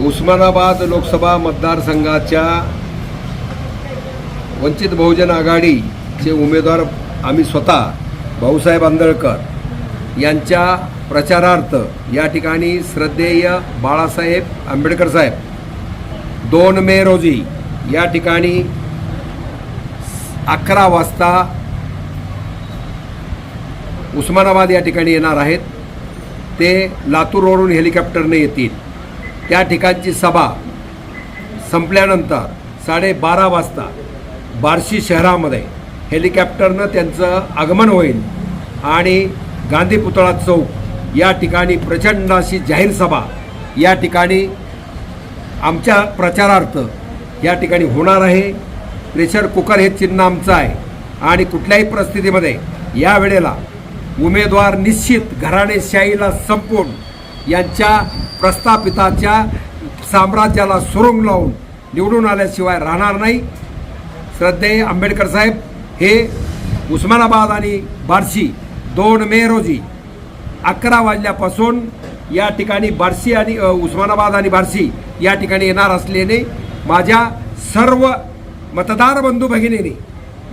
उस्मानाबाद लोकसभा मतदारसंघाच्या वंचित बहुजन आघाडीचे उमेदवार आम्ही स्वतः भाऊसाहेब आंदळकर यांच्या प्रचारार्थ या ठिकाणी श्रद्धेय बाळासाहेब आंबेडकर साहेब 2 मे रोजी या ठिकाणी 11 वाजता उस्मानाबाद या ठिकाणी येणार आहेत। ते लातूरवरून हेलिकॉप्टरने येतील। त्या ठिकाणची सभा संपल्यानंतर 12:30 वाजता बार्शी शहरामध्ये हेलिकॉप्टरनं त्यांचं आगमन होईल आणि गांधी पुतळा चौक या ठिकाणी प्रचंड अशी जाहीर सभा या ठिकाणी आमच्या प्रचारार्थ या ठिकाणी होणार आहे। प्रेशर कुकर हे चिन्ह आमचं आहे आणि कुठल्याही परिस्थितीमध्ये या वेळेला उमेदवार निश्चित घराणेशाहीला संपवून यांच्या प्रस्थापिताच्या साम्राज्याला सुरुंग लावून निवडून आल्याशिवाय राहणार नाही। श्रद्धेय आंबेडकर साहेब हे उस्मानाबाद आणि बार्शी 2 मे रोजी 11 वाजल्यापासून या ठिकाणी बार्शी आणि उस्मानाबाद आणि बार्शी या ठिकाणी येणार असल्याने माझ्या सर्व मतदार बंधू भगिनींनी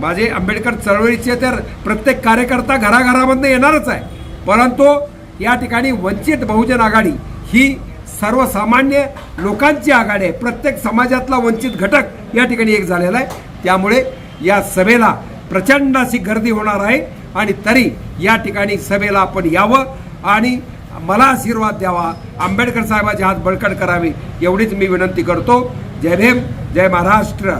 माझे आंबेडकर चळवळीचे तर प्रत्येक कार्यकर्ता घराघरामधून येणारच आहे, परंतु या ठिकाणी वंचित बहुजन आघाडी ही सर्वसामान्य लोकांची आघाडी आहे। प्रत्येक समाजातला वंचित घटक या ठिकाणी एक झालेला आहे। त्यामुळे या सभेला प्रचंड अशी गर्दी होणार आहे आणि तरी या ठिकाणी सभेला आपण यावं आणि मला आशीर्वाद द्यावा, आंबेडकर साहेबांचे हात बळकट करावे एवढीच मी विनंती करतो। जय भीम, जय महाराष्ट्र।